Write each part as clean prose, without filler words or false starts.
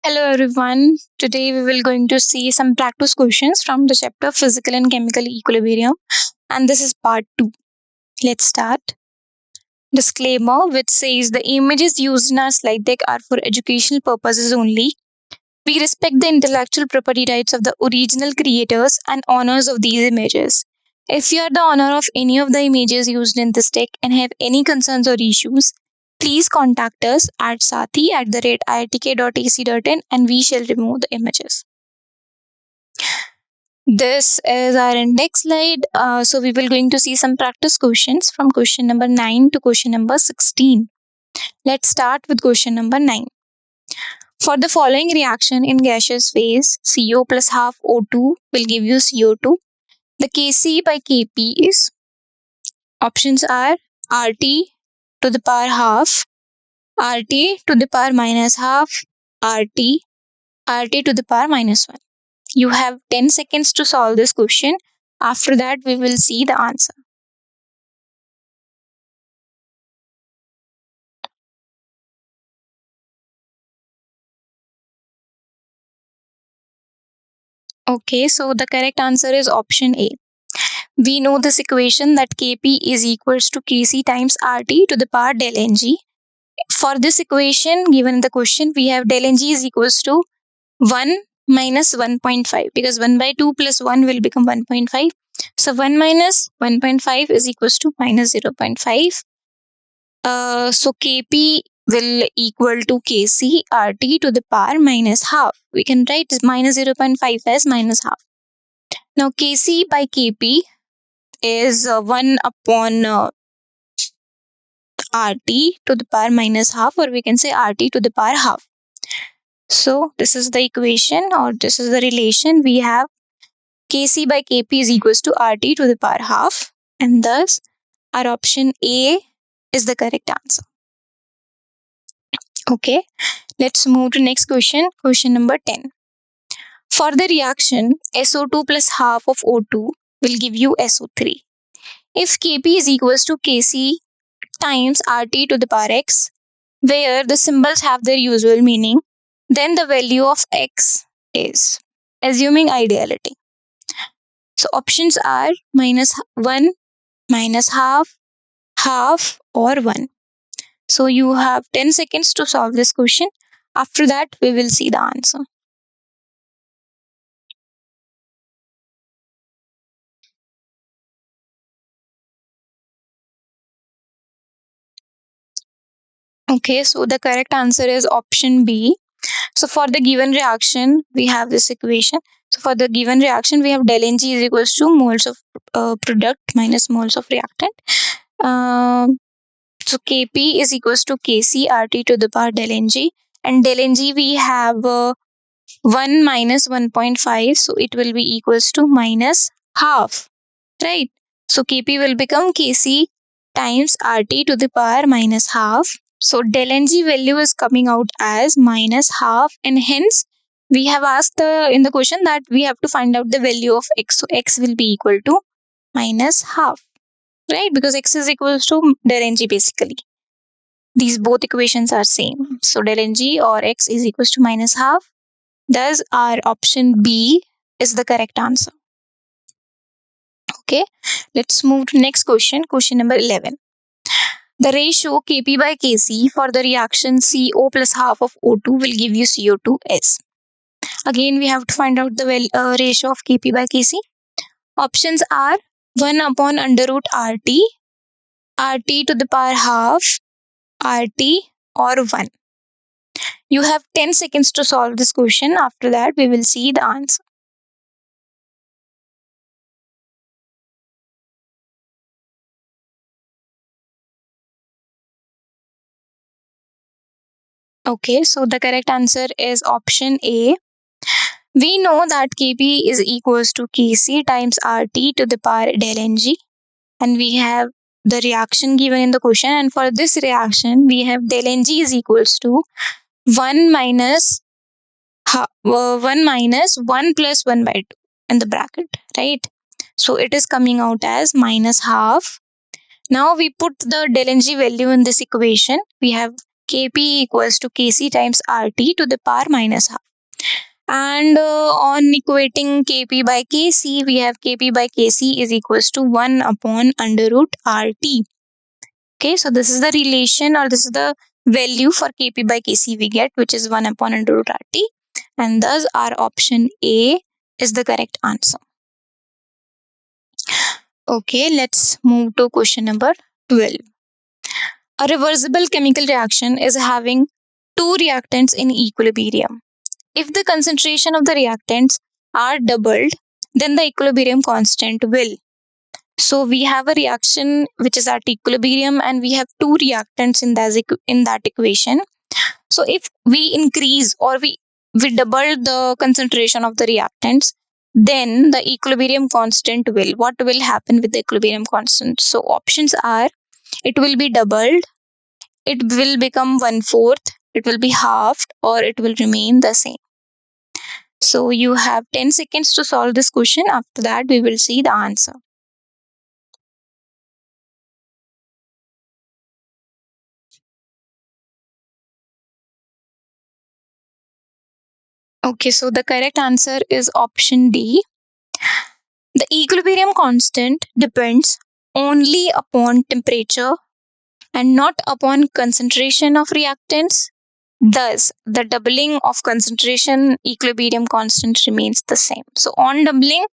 Hello everyone. Today we will going to see some practice questions from the chapter Physical and Chemical Equilibrium, and this is part 2. Let's start. Disclaimer which says the images used in our slide deck are for educational purposes only. We respect the intellectual property rights of the original creators and owners of these images. If you are the owner of any of the images used in this deck and have any concerns or issues, please contact us at sathee@iitk.ac.in and we shall remove the images. This is our index slide. So we will going to see some practice questions from question number 9 to question number 16. Let's start with question number 9. For the following reaction in gaseous phase, CO plus half O2 will give you CO2. The Kc by Kp is, options are RT to the power half, RT to the power minus half, RT to the power minus 1. You have 10 seconds to solve this question. After that, we will see the answer. Okay, so the correct answer is option A. We know this equation that Kp is equals to Kc times RT to the power del Ng. For this equation given in the question, we have del Ng is equals to 1 minus 1.5 because 1 by 2 plus 1 will become 1.5. So 1 minus 1.5 is equals to minus 0.5. So Kp will equal to Kc RT to the power minus half. We can write minus 0.5 as minus half. Now Kc by Kp is 1 upon RT to the power minus half, or we can say RT to the power half. So this is the equation, or this is the relation we have. Kc by Kp is equals to RT to the power half, and thus our option A is the correct answer. Okay, let's move to next question. Question number 10. For the reaction, SO2 plus half of O2 will give you SO3. If Kp is equals to Kc times RT to the power x, where the symbols have their usual meaning, then the value of x is, assuming ideality. So options are minus 1, minus half, half, or 1. So you have 10 seconds to solve this question. After that, we will see the answer. Okay, so the correct answer is option B. So for the given reaction, we have this equation. So for the given reaction, we have del Ng is equals to moles of product minus moles of reactant. So Kp is equals to Kc RT to the power del Ng. And del Ng we have 1 minus 1.5. So it will be equals to minus half. Right? So Kp will become Kc times RT to the power minus half. So del Ng value is coming out as minus half, and hence we have asked in the question that we have to find out the value of x. So x will be equal to minus half, right? Because x is equals to del Ng basically. These both equations are same. So del Ng or x is equals to minus half. Thus our option B is the correct answer. Okay, let's move to next question. Question number 11. The ratio Kp by Kc for the reaction CO plus half of O2 will give you CO2S. Again, we have to find out the ratio of Kp by Kc. Options are 1 upon under root RT, RT to the power half, RT, or 1. You have 10 seconds to solve this question. After that, we will see the answer. Okay, so the correct answer is option A. We know that Kp is equals to Kc times RT to the power del Ng, and we have the reaction given in the question, and for this reaction we have del Ng is equals to 1 minus 1 plus 1 by 2 in the bracket, right? So it is coming out as minus half. Now we put the del Ng value in this equation. We have Kp equals to Kc times Rt to the power minus half. And on equating Kp by Kc, we have Kp by Kc is equals to 1 upon under root Rt. Okay, so this is the relation, or this is the value for Kp by Kc we get, which is 1 upon under root Rt. And thus our option A is the correct answer. Okay, let's move to question number 12. A reversible chemical reaction is having two reactants in equilibrium. If the concentration of the reactants are doubled, then the equilibrium constant will. So we have a reaction which is at equilibrium, and we have two reactants in that equation. So if we increase, or we double the concentration of the reactants, then the equilibrium constant will. What will happen with the equilibrium constant? So options are, it will be doubled, it will become 1/4, it will be halved, or it will remain the same. So you have 10 seconds to solve this question. After that, we will see the answer. Okay, so the correct answer is option D. The equilibrium constant depends only upon temperature and not upon concentration of reactants. Thus, the doubling of concentration, equilibrium constant remains the same. So on doubling,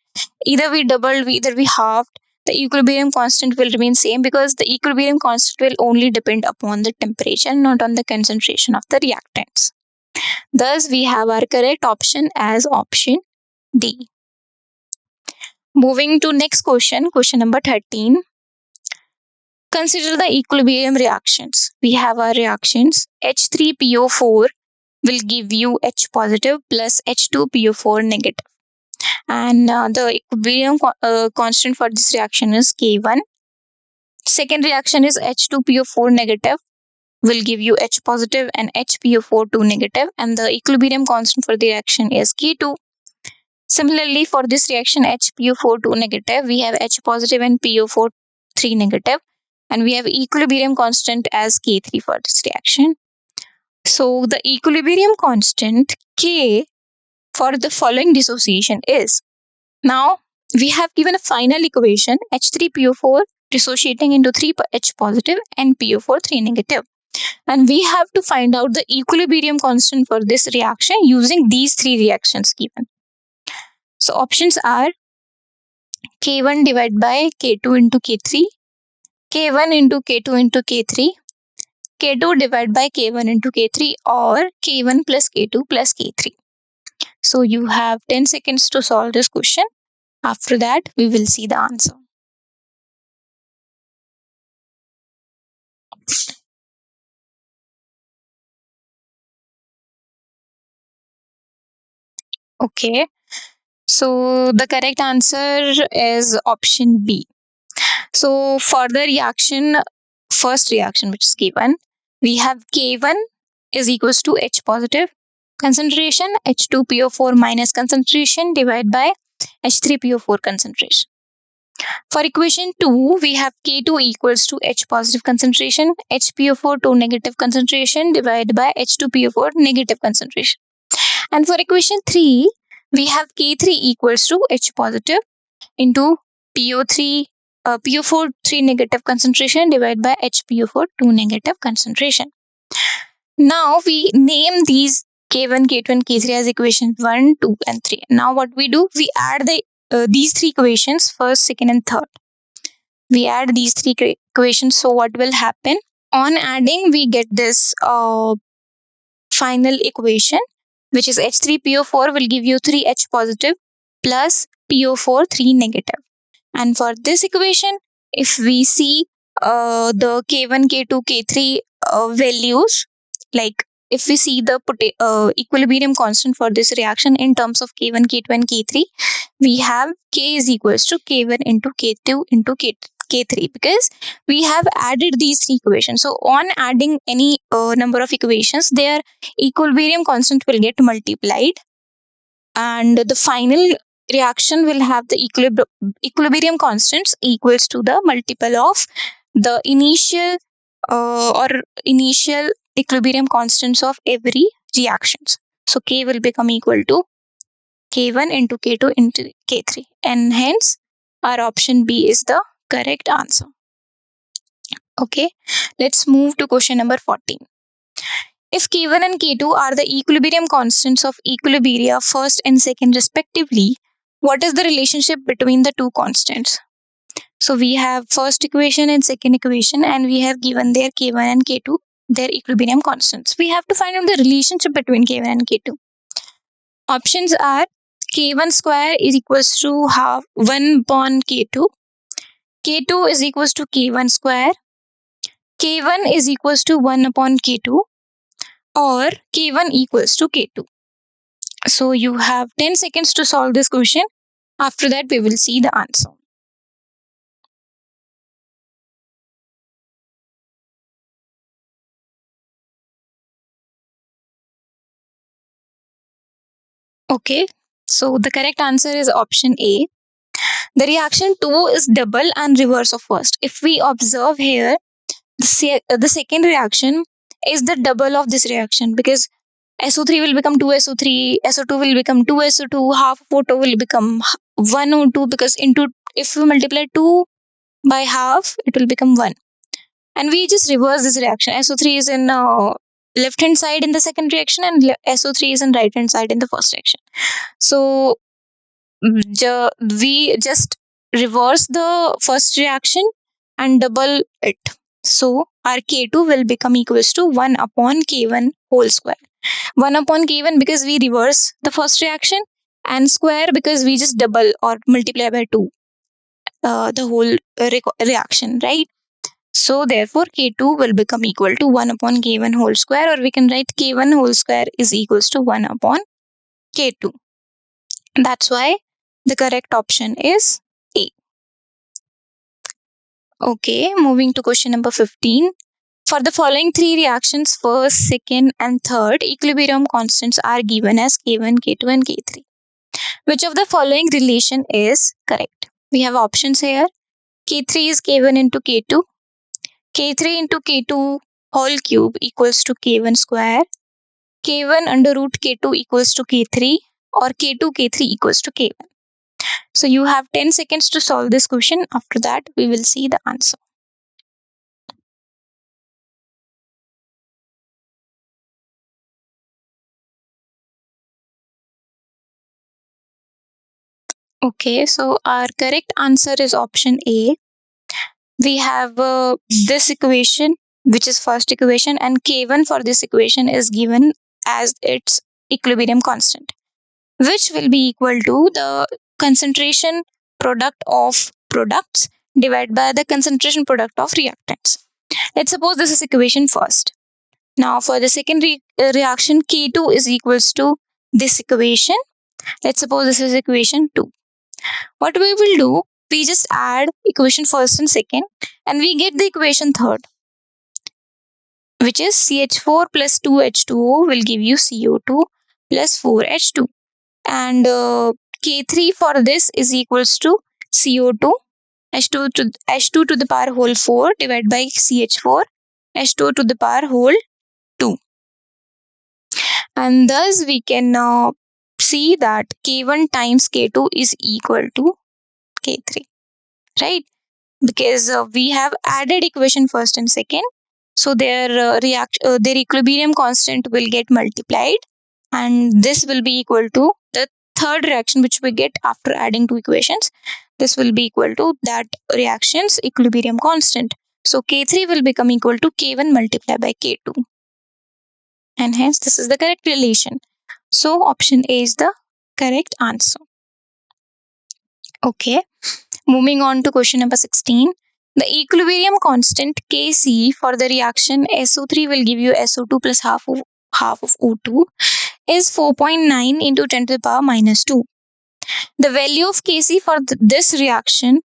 either we doubled, either we halved, the equilibrium constant will remain same, because the equilibrium constant will only depend upon the temperature, not on the concentration of the reactants. Thus, we have our correct option as option D. Moving to next question, question number 13. Consider the equilibrium reactions. We have our reactions. H3PO4 will give you H positive plus H2PO4 negative. And the equilibrium constant for this reaction is K1. Second reaction is H2PO4 negative will give you H positive and HPO4 negative, and the equilibrium constant for the reaction is K2. Similarly, for this reaction HPO4 negative, we have H positive and PO4 negative, and we have equilibrium constant as K3 for this reaction. So the equilibrium constant K for the following dissociation is, now we have given a final equation H3PO4 dissociating into 3H positive and PO4 negative. And we have to find out the equilibrium constant for this reaction using these three reactions given. So options are K1 divided by K2 into K3, K1 into K2 into K3, K2 divided by K1 into K3, or K1 plus K2 plus K3. So you have 10 seconds to solve this question. After that, we will see the answer. Okay. So the correct answer is option B. So for the reaction, first reaction which is given, we have K1 is equals to H positive concentration, H2PO4 minus concentration divided by H3PO4 concentration. For equation 2, we have K2 equals to H positive concentration, HPO4 negative concentration divided by H2PO4 negative concentration. And for equation 3, we have K3 equals to H positive into PO4 negative concentration divided by HPO4 negative concentration. Now we name these K1, K2 and K3 as equation 1, 2 and 3. Now what we do, we add these three equations, first, second and third. We add these three equations. So what will happen? On adding, we get this final equation, which is H3PO4 will give you 3H positive plus PO4 negative. And for this equation, if we see the K1, K2, K3 values, like if we see the equilibrium constant for this reaction in terms of K1, K2 and K3, we have K is equals to K1 into K2 into K3, because we have added these three equations. So on adding any number of equations, their equilibrium constant will get multiplied, and the final reaction will have the equilibrium constants equals to the multiple of the initial equilibrium constants of every reactions. So K will become equal to K1 into K2 into K3, and hence our option B is the correct answer. Okay, let's move to question number 14. If K1 and K2 are the equilibrium constants of Equilibria first and second respectively, what is the relationship between the two constants? So we have first equation and second equation, and we have given their K1 and K2 their equilibrium constants. We have to find out the relationship between K1 and K2. Options are K1 square is equals to half 1 upon K2. K2 is equals to K1 square. K1 is equals to 1 upon K2, or K1 equals to K2. So you have 10 seconds to solve this question. After that, we will see the answer. Okay, so the correct answer is option A. The reaction 2 is double and reverse of first. If we observe here, the second reaction is the double of this reaction, because SO3 will become 2SO3, SO2 will become 2SO2, half of O2 will become 1O2, because into if we multiply 2 by half, it will become 1. And we just reverse this reaction. SO3 is in left hand side in the second reaction, and SO3 is in right hand side in the first reaction. So we just reverse the first reaction and double it. So our K2 will become equals to 1 upon K1 whole square. 1 upon K1 because we reverse the first reaction, and square because we just double or multiply by 2 the whole reaction, right? So therefore K2 will become equal to 1 upon K1 whole square, or we can write K1 whole square is equals to 1 upon K2. That's why the correct option is A. Okay, moving to question number 15. For the following three reactions, first, second, and third, equilibrium constants are given as K1, K2, and K3. Which of the following relation is correct? We have options here. K3 is K1 into K2. K3 into K2 whole cube equals to K1 square. K1 under root K2 equals to K3, or K2 K3 equals to K1. So you have 10 seconds to solve this question. After that, we will see the answer. Okay, so our correct answer is option A. We have this equation, which is first equation, and K1 for this equation is given as its equilibrium constant, which will be equal to the concentration product of products divided by the concentration product of reactants. Let's suppose this is equation first. Now for the second reaction, K2 is equals to this equation. Let's suppose this is equation 2. What we will do, we just add equation first and second, and we get the equation third, which is CH4 plus 2H2O will give you CO2 plus 4H2. And K3 for this is equals to CO2 H2 to the power whole 4 divided by CH4 H2 to the power whole 2. And thus we can now see that K1 times K2 is equal to K3, right? Because we have added equation first and second, so their equilibrium constant will get multiplied, and this will be equal to the third reaction which we get after adding two equations. This will be equal to that reaction's equilibrium constant. So K3 will become equal to K1 multiplied by K2, and hence this is the correct relation. So option A is the correct answer. Okay, moving on to question number 16. The equilibrium constant Kc for the reaction SO3 will give you SO2 plus half of O2 is 4.9 into 10 to the power minus 2. The value of Kc for this reaction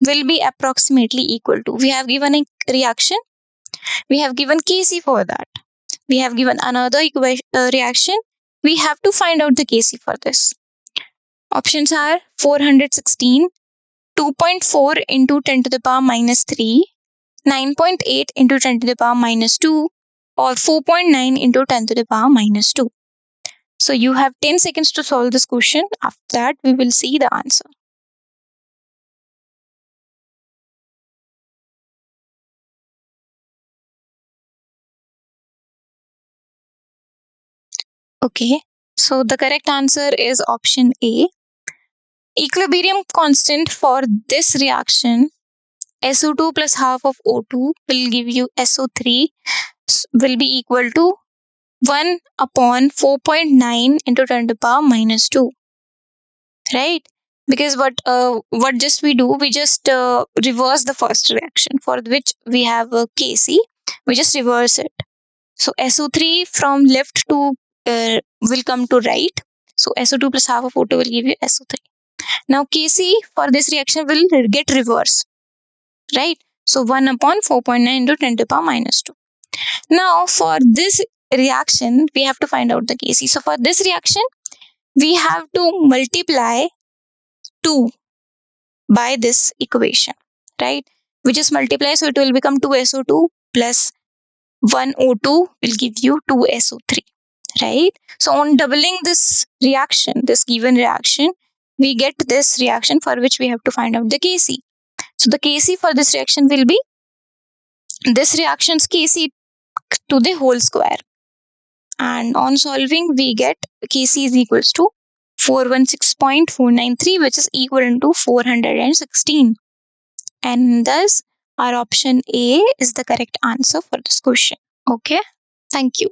will be approximately equal to. We have given a reaction. We have given Kc for that. We have given another reaction. We have to find out the Kc for this. Options are 416, 2.4 into 10 to the power minus 3, 9.8 into 10 to the power minus 2, or 4.9 into 10 to the power minus 2. So you have 10 seconds to solve this question. After that, we will see the answer. Okay, so the correct answer is option A. Equilibrium constant for this reaction, SO2 plus half of O2 will give you SO3, will be equal to 1 upon 4.9 into 10 to the power minus 2. Right? Because what just we do, we just reverse the first reaction for which we have a Kc. We just reverse it. So SO3 from left to will come to right. So SO2 plus half of O2 will give you SO3. Now Kc for this reaction will get reversed, right? So 1 upon 4.9 into 10 to the power minus 2. Now for this reaction, we have to find out the Kc. So for this reaction, we have to multiply 2 by this equation, right? We just multiply, so it will become 2SO2 plus 1O2 will give you 2SO3, right? So on doubling this reaction, this given reaction, we get this reaction for which we have to find out the Kc. So the Kc for this reaction will be this reaction's Kc to the whole square. And on solving, we get Kc is equals to 416.493, which is equivalent to 416. And thus, our option A is the correct answer for this question. Okay, thank you.